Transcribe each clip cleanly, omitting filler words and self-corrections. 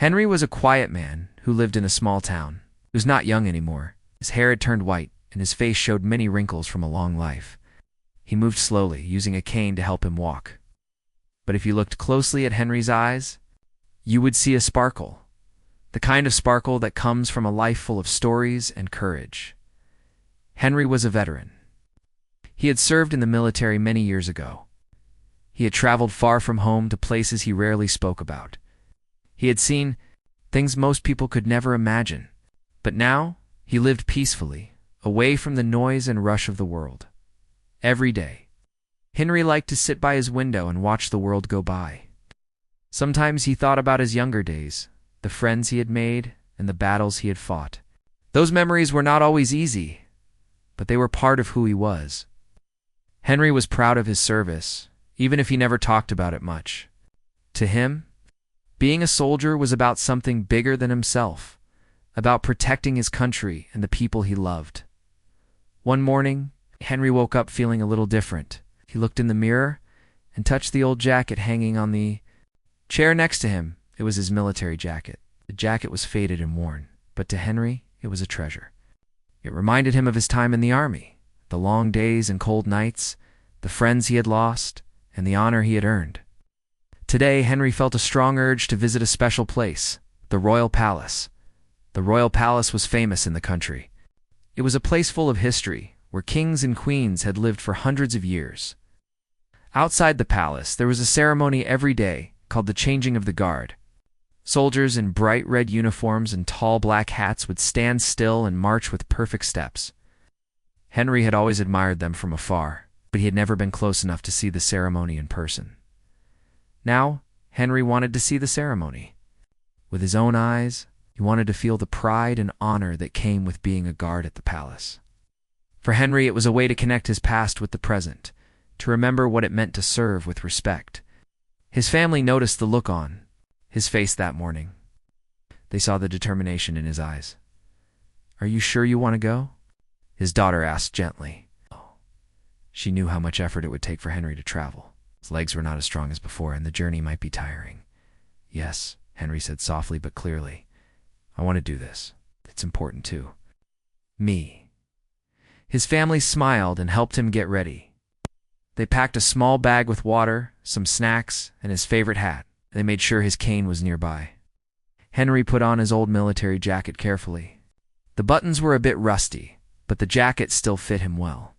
Henry was a quiet man who lived in a small town. He was not young anymore. His hair had turned white, and his face showed many wrinkles from a long life. He moved slowly, using a cane to help him walk. But if you looked closely at Henry's eyes, you would see a sparkle, the kind of sparkle that comes from a life full of stories and courage. Henry was a veteran. He had served in the military many years ago. He had traveled far from home to places he rarely spoke about. He had seen things most people could never imagine. But now, he lived peacefully, away from the noise and rush of the world. Every day, Henry liked to sit by his window and watch the world go by. Sometimes he thought about his younger days, the friends he had made, and the battles he had fought. Those memories were not always easy, but they were part of who he was. Henry was proud of his service, even if he never talked about it much. To him, being a soldier was about something bigger than himself, about protecting his country and the people he loved. One morning, Henry woke up feeling a little different. He looked in the mirror and touched the old jacket hanging on the chair next to him. It was his military jacket. The jacket was faded and worn, but to Henry, it was a treasure. It reminded him of his time in the army, the long days and cold nights, the friends he had lost, and the honor he had earned. Today, Henry felt a strong urge to visit a special place, the Royal Palace. The Royal Palace was famous in the country. It was a place full of history, where kings and queens had lived for hundreds of years. Outside the palace, there was a ceremony every day called the changing of the guard. Soldiers in bright red uniforms and tall black hats would stand still and march with perfect steps. Henry had always admired them from afar, but he had never been close enough to see the ceremony in person. Now, Henry wanted to see the ceremony. With his own eyes, he wanted to feel the pride and honor that came with being a guard at the palace. For Henry, it was a way to connect his past with the present, to remember what it meant to serve with respect. His family noticed the look on his face that morning. They saw the determination in his eyes. "Are you sure you want to go?" his daughter asked gently. She knew how much effort it would take for Henry to travel. His legs were not as strong as before, and the journey might be tiring. "Yes," Henry said softly but clearly. "I want to do this. It's important too. Me." His family smiled and helped him get ready. They packed a small bag with water, some snacks, and his favorite hat. They made sure his cane was nearby. Henry put on his old military jacket carefully. The buttons were a bit rusty, but the jacket still fit him well.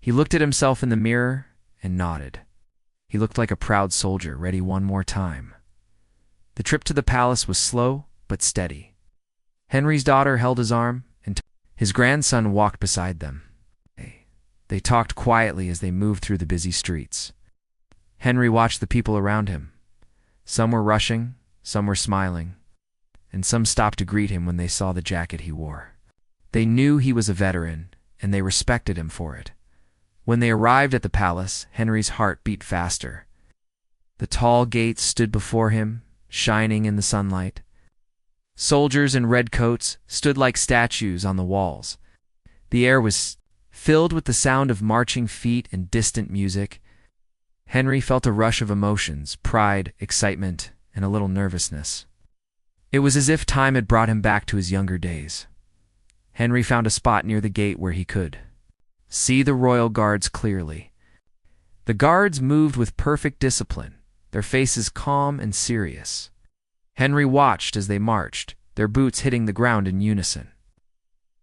He looked at himself in the mirror and nodded. He looked like a proud soldier, ready one more time. The trip to the palace was slow but steady. Henry's daughter held his arm, and his grandson walked beside them. They talked quietly as they moved through the busy streets. Henry watched the people around him. Some were rushing, some were smiling, and some stopped to greet him when they saw the jacket he wore. They knew he was a veteran, and they respected him for it. When they arrived at the palace, Henry's heart beat faster. The tall gates stood before him, shining in the sunlight. Soldiers in red coats stood like statues on the walls. The air was filled with the sound of marching feet and distant music. Henry felt a rush of emotions, pride, excitement, and a little nervousness. It was as if time had brought him back to his younger days. Henry found a spot near the gate where he could see the royal guards clearly. The guards moved with perfect discipline, their faces calm and serious. Henry watched as they marched, their boots hitting the ground in unison.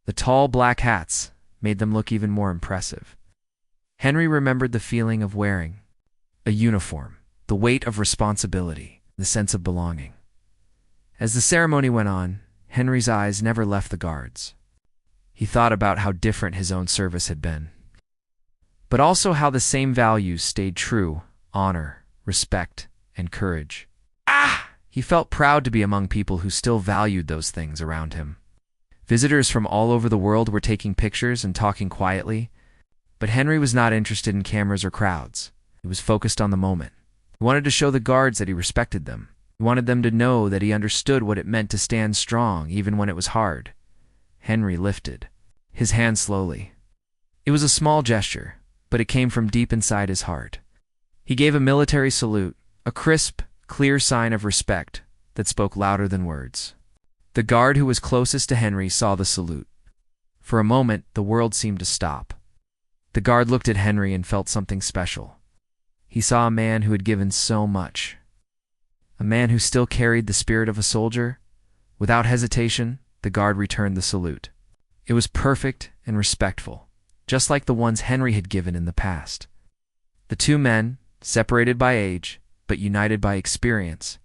The tall black hats made them look even more impressive. Henry remembered the feeling of wearing a uniform, the weight of responsibility, the sense of belonging. As the ceremony went on, Henry's eyes never left the guards. He thought about how different his own service had been, but also how the same values stayed true: honor, respect, and courage. He felt proud to be among people who still valued those things around him. Visitors from all over the world were taking pictures and talking quietly, but Henry was not interested in cameras or crowds. He was focused on the moment. He wanted to show the guards that he respected them. He wanted them to know that he understood what it meant to stand strong even when it was hard. Henry lifted his hand slowly. It was a small gesture, but it came from deep inside his heart. He gave a military salute, a crisp, clear sign of respect that spoke louder than words. The guard who was closest to Henry saw the salute. For a moment, the world seemed to stop. The guard looked at Henry and felt something special. He saw a man who had given so much. A man who still carried the spirit of a soldier. Without hesitation, the guard returned the salute. It was perfect and respectful, just like the ones Henry had given in the past. The two men, separated by age, but united by experience,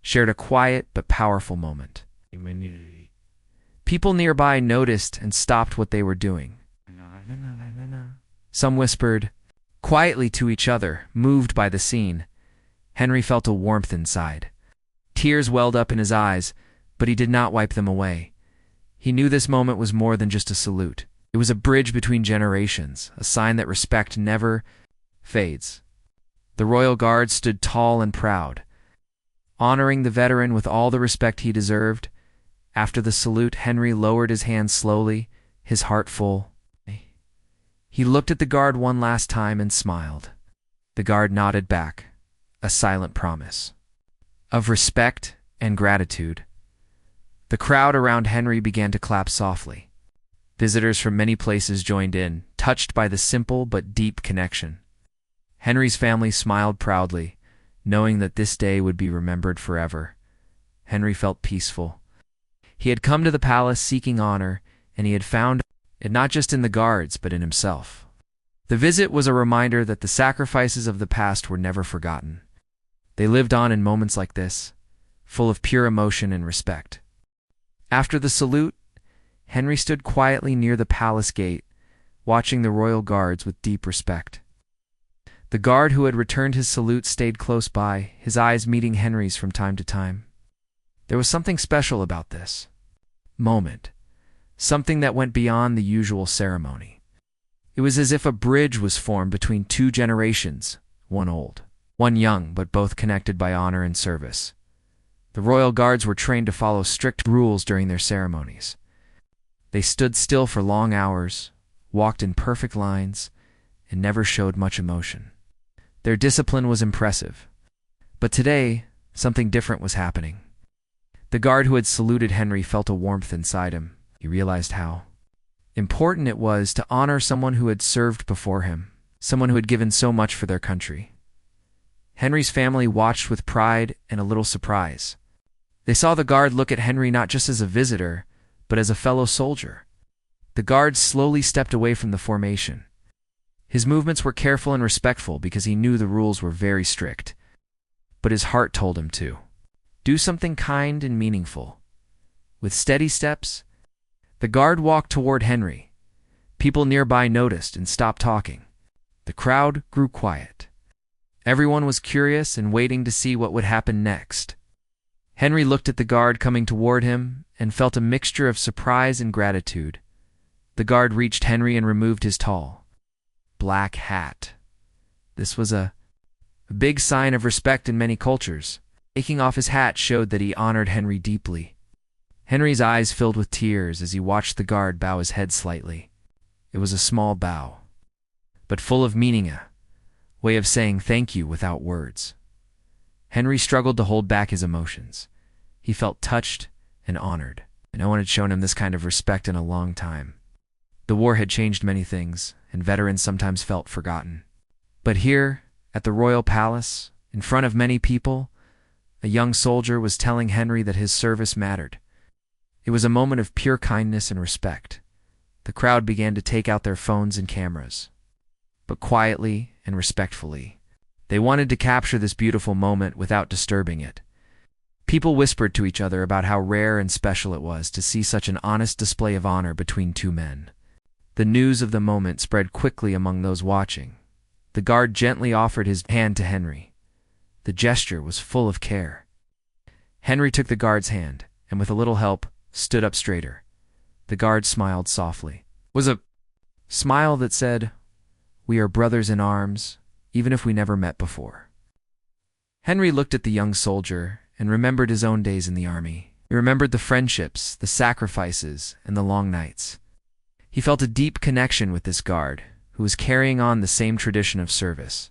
shared a quiet but powerful moment. People nearby noticed and stopped what they were doing. Some whispered quietly to each other, moved by the scene. Henry felt a warmth inside. Tears welled up in his eyes, but he did not wipe them away. He knew this moment was more than just a salute. It was a bridge between generations, a sign that respect never fades. The royal guard stood tall and proud, honoring the veteran with all the respect he deserved. After the salute, Henry lowered his hand slowly, his heart full. He looked at the guard one last time and smiled. The guard nodded back, a silent promise of respect and gratitude. The crowd around Henry began to clap softly. Visitors from many places joined in, touched by the simple but deep connection. Henry's family smiled proudly, knowing that this day would be remembered forever. Henry felt peaceful. He had come to the palace seeking honor, and he had found it not just in the guards, but in himself. The visit was a reminder that the sacrifices of the past were never forgotten. They lived on in moments like this, full of pure emotion and respect. After the salute, Henry stood quietly near the palace gate, watching the royal guards with deep respect. The guard who had returned his salute stayed close by, his eyes meeting Henry's from time to time. There was something special about this moment, something that went beyond the usual ceremony. It was as if a bridge was formed between two generations, one old, one young, but both connected by honor and service. The royal guards were trained to follow strict rules during their ceremonies. They stood still for long hours, walked in perfect lines, and never showed much emotion. Their discipline was impressive. But today, something different was happening. The guard who had saluted Henry felt a warmth inside him. He realized how important it was to honor someone who had served before him, someone who had given so much for their country. Henry's family watched with pride and a little surprise. They saw the guard look at Henry not just as a visitor, but as a fellow soldier. The guard slowly stepped away from the formation. His movements were careful and respectful because he knew the rules were very strict. But his heart told him to do something kind and meaningful. With steady steps, the guard walked toward Henry. People nearby noticed and stopped talking. The crowd grew quiet. Everyone was curious and waiting to see what would happen next. Henry looked at the guard coming toward him and felt a mixture of surprise and gratitude. The guard reached Henry and removed his tall, black hat. This was a big sign of respect in many cultures. Taking off his hat showed that he honored Henry deeply. Henry's eyes filled with tears as he watched the guard bow his head slightly. It was a small bow, but full of meaning, a way of saying thank you without words. Henry struggled to hold back his emotions. He felt touched and honored. No one had shown him this kind of respect in a long time. The war had changed many things, and veterans sometimes felt forgotten. But here, at the royal palace, in front of many people, a young soldier was telling Henry that his service mattered. It was a moment of pure kindness and respect. The crowd began to take out their phones and cameras. But quietly and respectfully, they wanted to capture this beautiful moment without disturbing it. People whispered to each other about how rare and special it was to see such an honest display of honor between two men. The news of the moment spread quickly among those watching. The guard gently offered his hand to Henry. The gesture was full of care. Henry took the guard's hand, and with a little help, stood up straighter. The guard smiled softly. It was a smile that said, "We are brothers in arms, even if we never met before." Henry looked at the young soldier and remembered his own days in the army. He remembered the friendships, the sacrifices, and the long nights. He felt a deep connection with this guard, who was carrying on the same tradition of service.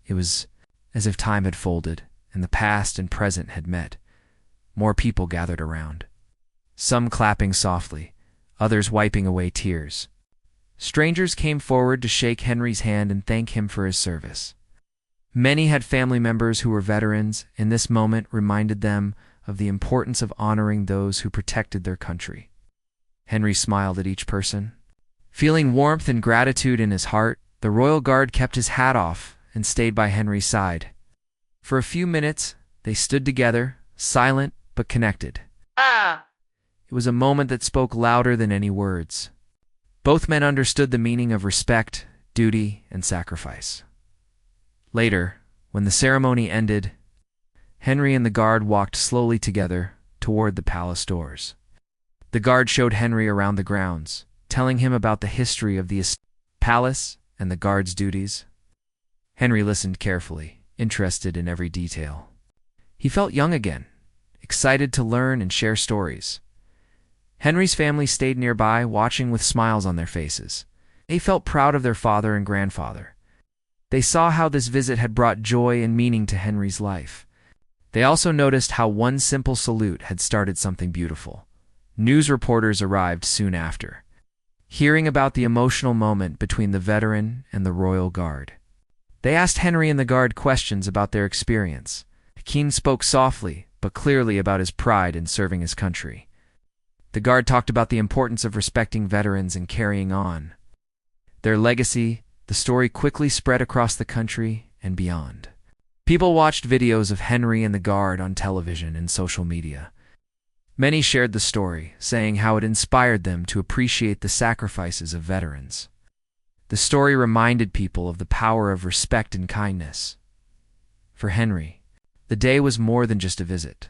It was as if time had folded, and the past and present had met, more people gathered around. Some clapping softly, others wiping away tears. Strangers came forward to shake Henry's hand and thank him for his service. Many had family members who were veterans, and this moment reminded them of the importance of honoring those who protected their country. Henry smiled at each person. Feeling warmth and gratitude in his heart, the royal guard kept his hat off and stayed by Henry's side. For a few minutes, they stood together, silent but connected. It was a moment that spoke louder than any words. Both men understood the meaning of respect, duty, and sacrifice. Later, when the ceremony ended, Henry and the guard walked slowly together toward the palace doors. The guard showed Henry around the grounds, telling him about the history of the palace and the guard's duties. Henry listened carefully, interested in every detail. He felt young again, excited to learn and share stories. Henry's family stayed nearby, watching with smiles on their faces. They felt proud of their father and grandfather. They saw how this visit had brought joy and meaning to Henry's life. They also noticed how one simple salute had started something beautiful. News reporters arrived soon after, hearing about the emotional moment between the veteran and the royal guard. They asked Henry and the guard questions about their experience. Keene spoke softly but clearly about his pride in serving his country. The guard talked about the importance of respecting veterans and carrying on their legacy. The story quickly spread across the country and beyond. People watched videos of Henry and the guard on television and social media. Many shared the story, saying how it inspired them to appreciate the sacrifices of veterans. The story reminded people of the power of respect and kindness. For Henry, the day was more than just a visit.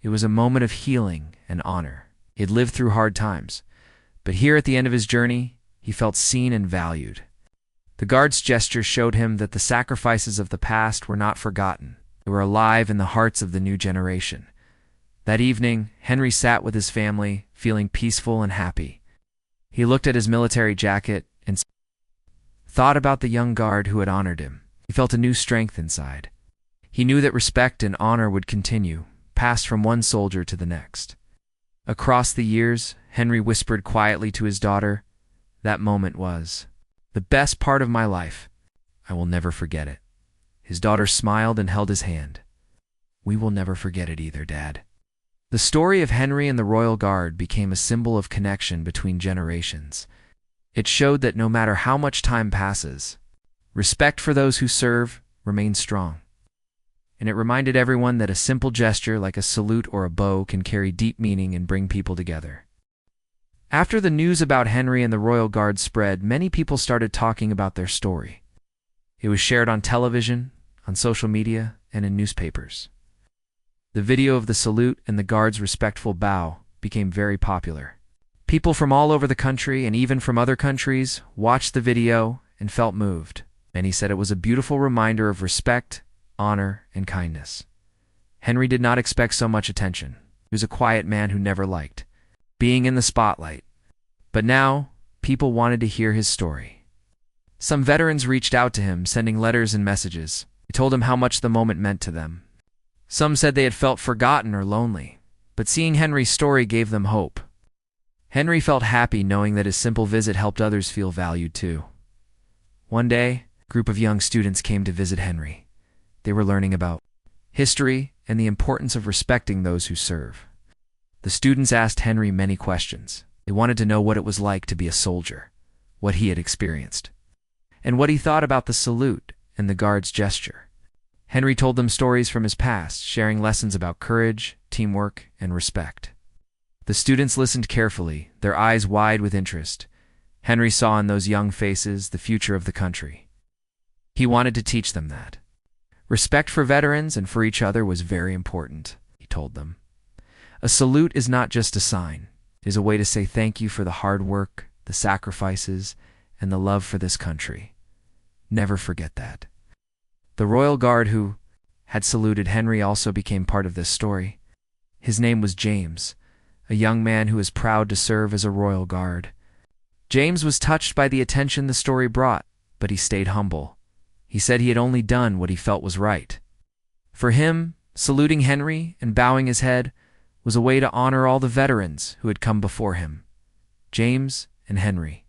It was a moment of healing and honor. He had lived through hard times, but here at the end of his journey, he felt seen and valued. The guard's gesture showed him that the sacrifices of the past were not forgotten. They were alive in the hearts of the new generation. That evening, Henry sat with his family, feeling peaceful and happy. He looked at his military jacket and thought about the young guard who had honored him. He felt a new strength inside. He knew that respect and honor would continue, passed from one soldier to the next. Across the years, Henry whispered quietly to his daughter, "That moment was the best part of my life. I will never forget it." His daughter smiled and held his hand. "We will never forget it either, Dad." The story of Henry and the Royal Guard became a symbol of connection between generations. It showed that no matter how much time passes, respect for those who serve remains strong. And it reminded everyone that a simple gesture like a salute or a bow can carry deep meaning and bring people together. After the news about Henry and the Royal Guard spread, many people started talking about their story. It was shared on television, on social media, and in newspapers. The video of the salute and the guard's respectful bow became very popular. People from all over the country and even from other countries watched the video and felt moved. Many said it was a beautiful reminder of respect, honor, and kindness. Henry did not expect so much attention. He was a quiet man who never liked being in the spotlight. But now, people wanted to hear his story. Some veterans reached out to him, sending letters and messages. They told him how much the moment meant to them. Some said they had felt forgotten or lonely, but seeing Henry's story gave them hope. Henry felt happy knowing that his simple visit helped others feel valued too. One day, a group of young students came to visit Henry. They were learning about history and the importance of respecting those who serve. The students asked Henry many questions. They wanted to know what it was like to be a soldier, what he had experienced, and what he thought about the salute and the guard's gesture. Henry told them stories from his past, sharing lessons about courage, teamwork, and respect. The students listened carefully, their eyes wide with interest. Henry saw in those young faces the future of the country. He wanted to teach them that respect for veterans and for each other was very important, he told them. A salute is not just a sign. It is a way to say thank you for the hard work, the sacrifices, and the love for this country. Never forget that. The Royal Guard who had saluted Henry also became part of this story. His name was James, a young man who was proud to serve as a Royal Guard. James was touched by the attention the story brought, but he stayed humble. He said he had only done what he felt was right. For him, Saluting Henry and bowing his head was a way to honor all the veterans who had come before him. James and Henry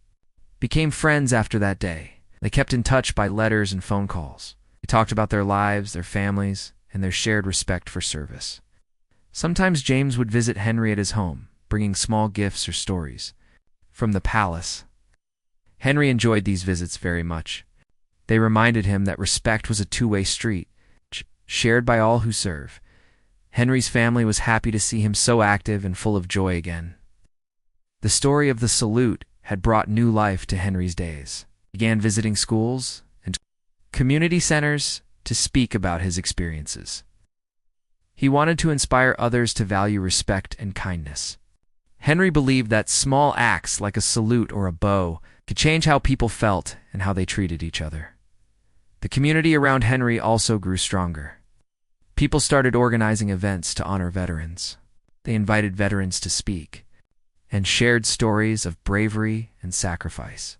became friends after that day. They kept in touch by letters and phone calls. They talked about their lives, their families, and their shared respect for service. Sometimes James would visit Henry at his home, bringing small gifts or stories from the palace. Henry enjoyed these visits very much. They reminded him that respect was a two-way street, shared by all who serve. Henry's family was happy to see him so active and full of joy again. The story of the salute had brought new life to Henry's days. He began visiting schools and community centers to speak about his experiences. He wanted to inspire others to value respect and kindness. Henry believed that small acts like a salute or a bow could change how people felt and how they treated each other. The community around Henry also grew stronger. People started organizing events to honor veterans. They invited veterans to speak and shared stories of bravery and sacrifice.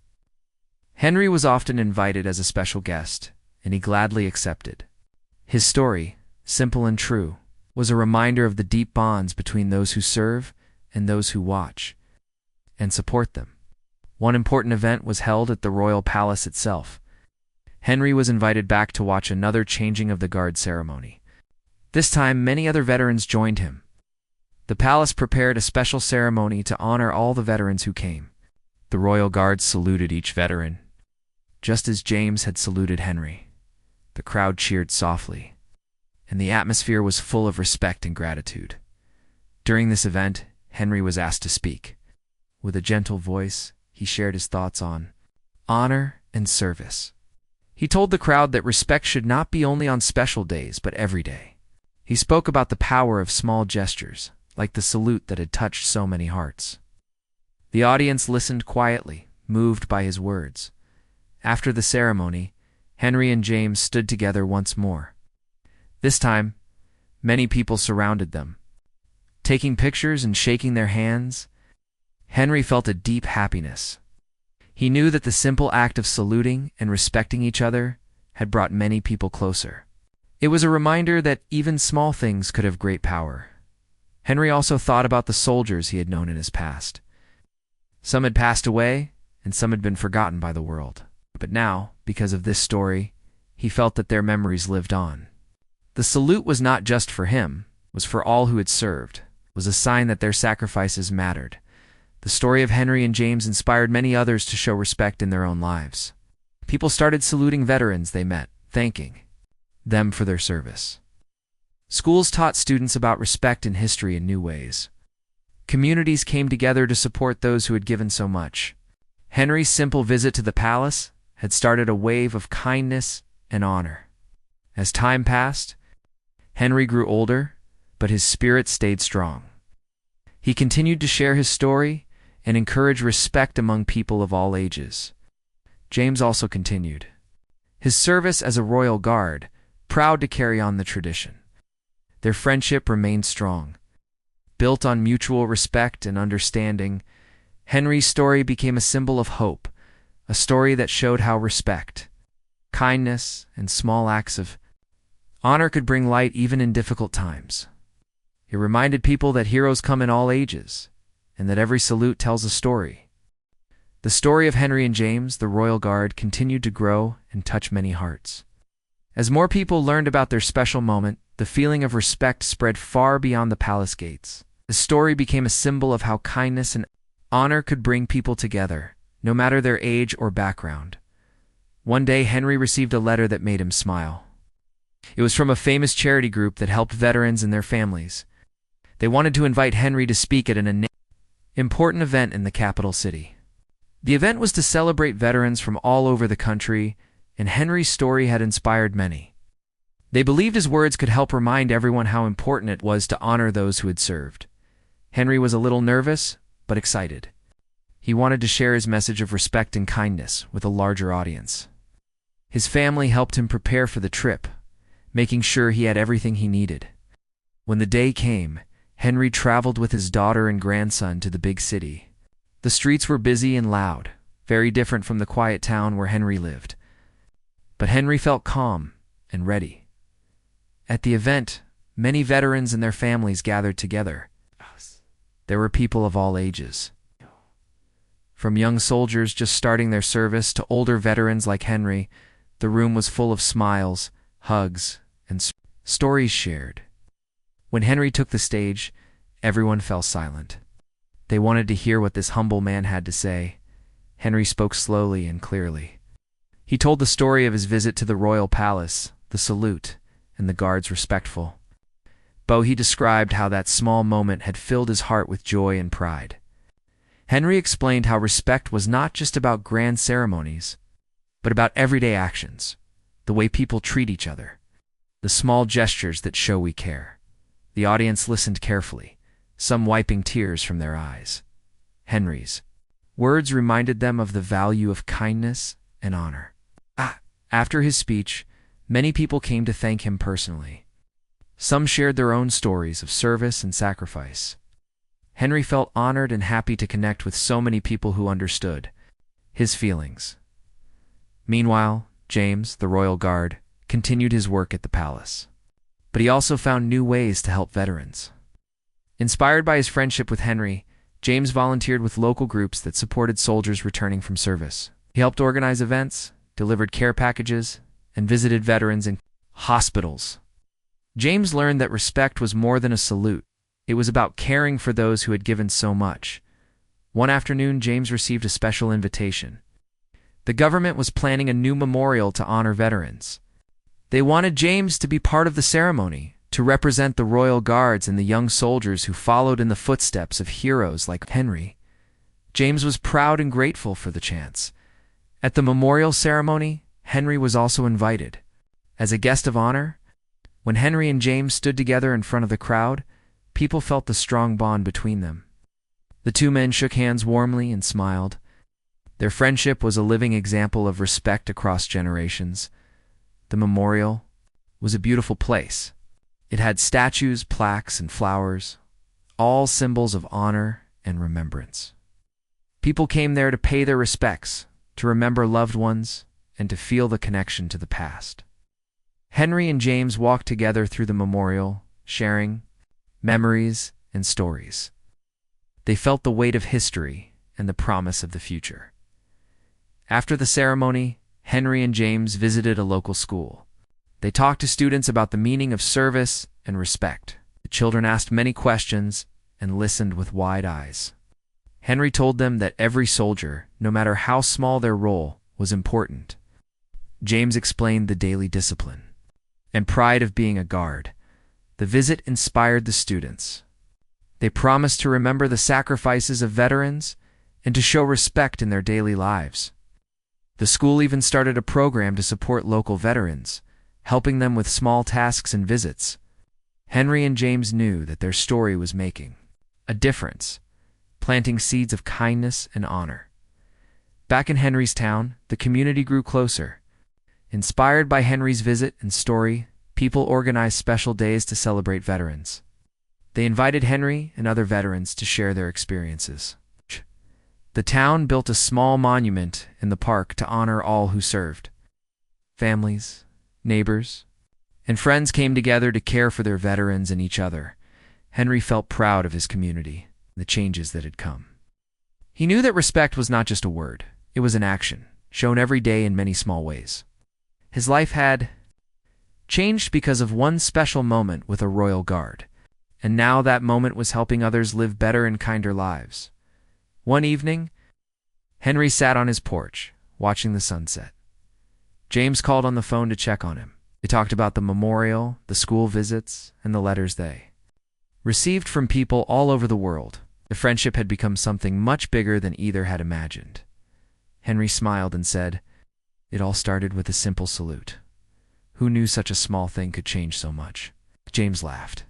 Henry was often invited as a special guest, and he gladly accepted. His story, simple and true, was a reminder of the deep bonds between those who serve and those who watch and support them. One important event was held at the royal palace itself. Henry was invited back to watch another changing of the guard ceremony. This time, many other veterans joined him. The palace prepared a special ceremony to honor all the veterans who came. The royal guards saluted each veteran, just as James had saluted Henry. The crowd cheered softly, and the atmosphere was full of respect and gratitude. During this event, Henry was asked to speak. With a gentle voice, he shared his thoughts on honor and service. He told the crowd that respect should not be only on special days, but every day. He spoke about the power of small gestures, like the salute that had touched so many hearts. The audience listened quietly, moved by his words. After the ceremony, Henry and James stood together once more. This time, many people surrounded them. Taking pictures and shaking their hands, Henry felt a deep happiness. He knew that the simple act of saluting and respecting each other had brought many people closer. It was a reminder that even small things could have great power. Henry also thought about the soldiers he had known in his past. Some had passed away, and some had been forgotten by the world. But now, because of this story, he felt that their memories lived on. The salute was not just for him, it was for all who had served. It was a sign that their sacrifices mattered. The story of Henry and James inspired many others to show respect in their own lives. People started saluting veterans they met, thanking them for their service. Schools taught students about respect and history in new ways. Communities came together to support those who had given so much. Henry's simple visit to the palace had started a wave of kindness and honor. As time passed, Henry grew older, but his spirit stayed strong. He continued to share his story and encourage respect among people of all ages. James also continued his service as a royal guard, proud to carry on the tradition. Their friendship remained strong. Built on mutual respect and understanding, Henry's story became a symbol of hope, a story that showed how respect, kindness, and small acts of honor could bring light even in difficult times. It reminded people that heroes come in all ages, and that every salute tells a story. The story of Henry and James, the Royal Guard, continued to grow and touch many hearts. As more people learned about their special moment, the feeling of respect spread far beyond the palace gates. The story became a symbol of how kindness and honor could bring people together, no matter their age or background. One day, Henry received a letter that made him smile. It was from a famous charity group that helped veterans and their families. They wanted to invite Henry to speak at an important event in the capital city. The event was to celebrate veterans from all over the country, and Henry's story had inspired many. They believed his words could help remind everyone how important it was to honor those who had served. Henry was a little nervous, but excited. He wanted to share his message of respect and kindness with a larger audience. His family helped him prepare for the trip, making sure he had everything he needed. When the day came, Henry traveled with his daughter and grandson to the big city. The streets were busy and loud, very different from the quiet town where Henry lived. But Henry felt calm and ready. At the event, Many veterans and their families gathered together. There were people of all ages, from young soldiers just starting their service to older veterans like Henry. The room was full of smiles, hugs, and stories shared. When Henry took the stage, everyone fell silent. They wanted to hear what this humble man had to say. Henry spoke slowly and clearly. He told the story of his visit to the royal palace, the salute, and the guards' respectful bow. He described how that small moment had filled his heart with joy and pride. Henry explained how respect was not just about grand ceremonies, but about everyday actions, the way people treat each other, the small gestures that show we care. The audience listened carefully, some wiping tears from their eyes. Henry's words reminded them of the value of kindness and honor. After his speech, many people came to thank him personally. Some shared their own stories of service and sacrifice. Henry felt honored and happy to connect with so many people who understood his feelings. Meanwhile, James, the royal guard, continued his work at the palace. But he also found new ways to help veterans. Inspired by his friendship with Henry, James volunteered with local groups that supported soldiers returning from service. He helped organize events, delivered care packages, and visited veterans in hospitals. James learned that respect was more than a salute. It was about caring for those who had given so much. One afternoon, James received a special invitation. The government was planning a new memorial to honor veterans. They wanted James to be part of the ceremony, to represent the royal guards and the young soldiers who followed in the footsteps of heroes like Henry. James was proud and grateful for the chance. At the memorial ceremony, Henry was also invited. As a guest of honor, when Henry and James stood together in front of the crowd, people felt the strong bond between them. The two men shook hands warmly and smiled. Their friendship was a living example of respect across generations. The memorial was a beautiful place. It had statues, plaques, and flowers, all symbols of honor and remembrance. People came there to pay their respects, to remember loved ones, and to feel the connection to the past. Henry and James walked together through the memorial, sharing memories and stories. They felt the weight of history and the promise of the future. After the ceremony, Henry and James visited a local school. They talked to students about the meaning of service and respect. The children asked many questions and listened with wide eyes. Henry told them that every soldier, no matter how small their role, was important. James explained the daily discipline and pride of being a guard. The visit inspired the students. They promised to remember the sacrifices of veterans and to show respect in their daily lives. The school even started a program to support local veterans, helping them with small tasks and visits. Henry and James knew that their story was making a difference, planting seeds of kindness and honor. Back in Henry's town, the community grew closer. Inspired by Henry's visit and story, people organized special days to celebrate veterans. They invited Henry and other veterans to share their experiences. The town built a small monument in the park to honor all who served. Families, neighbors, and friends came together to care for their veterans and each other. Henry felt proud of his community, the changes that had come. He knew that respect was not just a word, it was an action, shown every day in many small ways. His life had changed because of one special moment with a royal guard, and now that moment was helping others live better and kinder lives. One evening, Henry sat on his porch, watching the sunset. James called on the phone to check on him. They talked about the memorial, the school visits, and the letters they received from people all over the world. The friendship had become something much bigger than either had imagined. Henry smiled and said, "It all started with a simple salute. Who knew such a small thing could change so much?" James laughed.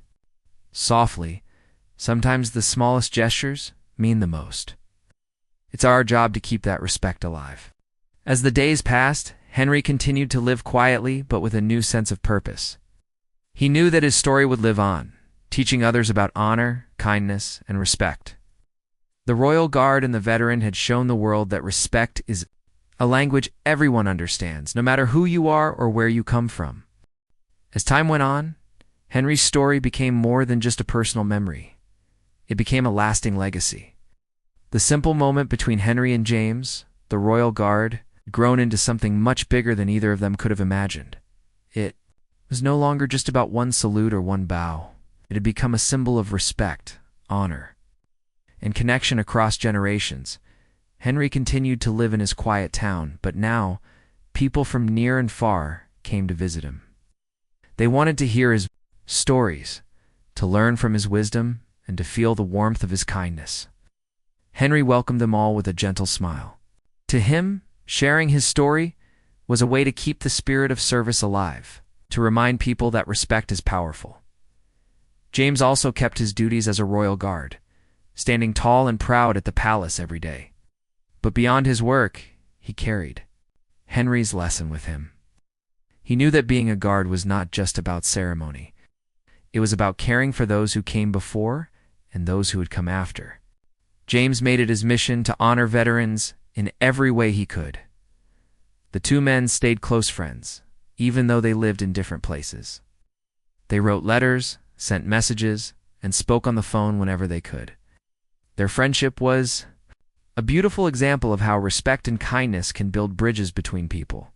Softly, sometimes the smallest gestures mean the most. It's our job to keep that respect alive. As the days passed, Henry continued to live quietly but with a new sense of purpose. He knew that his story would live on, teaching others about honor, kindness, and respect. The Royal Guard and the veteran had shown the world that respect is a language everyone understands, no matter who you are or where you come from. As time went on, Henry's story became more than just a personal memory. It became a lasting legacy. The simple moment between Henry and James, the royal guard, had grown into something much bigger than either of them could have imagined. It was no longer just about one salute or one bow. It had become a symbol of respect, honor, and connection across generations. Henry continued to live in his quiet town, but now people from near and far came to visit him. They wanted to hear his stories, to learn from his wisdom, and to feel the warmth of his kindness. Henry welcomed them all with a gentle smile. To him, sharing his story was a way to keep the spirit of service alive, to remind people that respect is powerful. James also kept his duties as a royal guard, standing tall and proud at the palace every day. But beyond his work, he carried Henry's lesson with him. He knew that being a guard was not just about ceremony. It was about caring for those who came before and those who would come after. James made it his mission to honor veterans in every way he could. The two men stayed close friends, even though they lived in different places. They wrote letters, sent messages, and spoke on the phone whenever they could. Their friendship was a beautiful example of how respect and kindness can build bridges between people.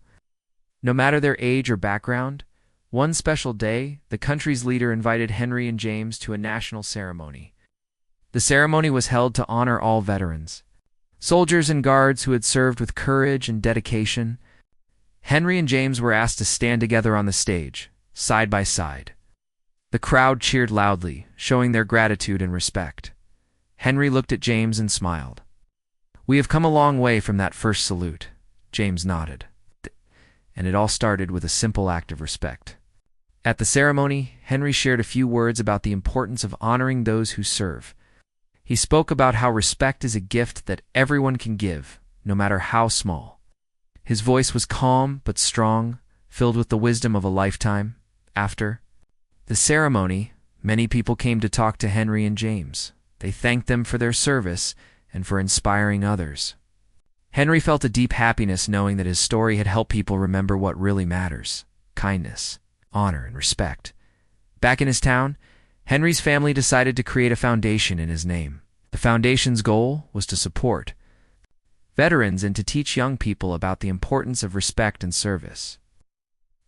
No matter their age or background, one special day, the country's leader invited Henry and James to a national ceremony. The ceremony was held to honor all veterans, soldiers and guards who had served with courage and dedication. Henry and James were asked to stand together on the stage, side by side. The crowd cheered loudly, showing their gratitude and respect. Henry looked at James and smiled. "We have come a long way from that first salute," James nodded. And it all started with a simple act of respect. At the ceremony, Henry shared a few words about the importance of honoring those who serve. He spoke about how respect is a gift that everyone can give, no matter how small. His voice was calm but strong, filled with the wisdom of a lifetime. After the ceremony, many people came to talk to Henry and James. They thanked them for their service and for inspiring others. Henry felt a deep happiness knowing that his story had helped people remember what really matters: kindness, honor, and respect. Back in his town, Henry's family decided to create a foundation in his name. The foundation's goal was to support veterans and to teach young people about the importance of respect and service.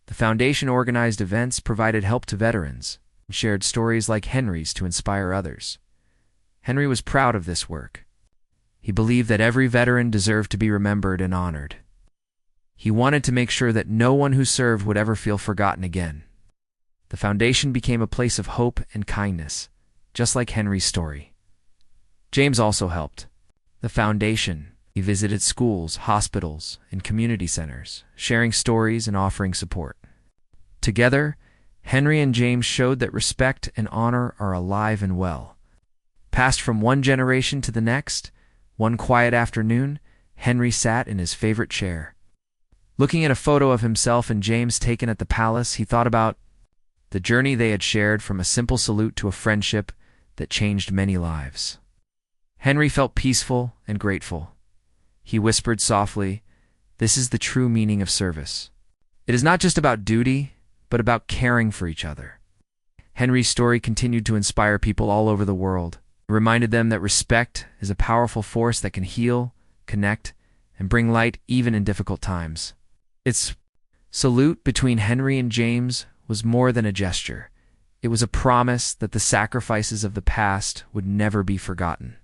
The foundation organized events, provided help to veterans, and shared stories like Henry's to inspire others. Henry was proud of this work. He believed that every veteran deserved to be remembered and honored. He wanted to make sure that no one who served would ever feel forgotten again. The foundation became a place of hope and kindness, just like Henry's story. James also helped the foundation. He visited schools, hospitals, and community centers, sharing stories and offering support. Together, Henry and James showed that respect and honor are alive and well. Passed from one generation to the next, one quiet afternoon, Henry sat in his favorite chair. Looking at a photo of himself and James taken at the palace, he thought about the journey they had shared, from a simple salute to a friendship that changed many lives. Henry felt peaceful and grateful. He whispered softly, "This is the true meaning of service. It is not just about duty, but about caring for each other." Henry's story continued to inspire people all over the world. It reminded them that respect is a powerful force that can heal, connect, and bring light even in difficult times. Its salute between Henry and James was more than a gesture. It was a promise that the sacrifices of the past would never be forgotten.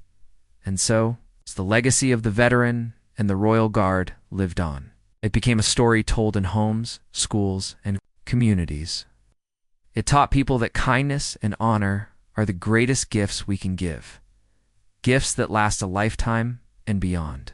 And so, as the legacy of the veteran and the Royal Guard lived on, it became a story told in homes, schools, and communities. It taught people that kindness and honor are the greatest gifts we can give, gifts that last a lifetime and beyond.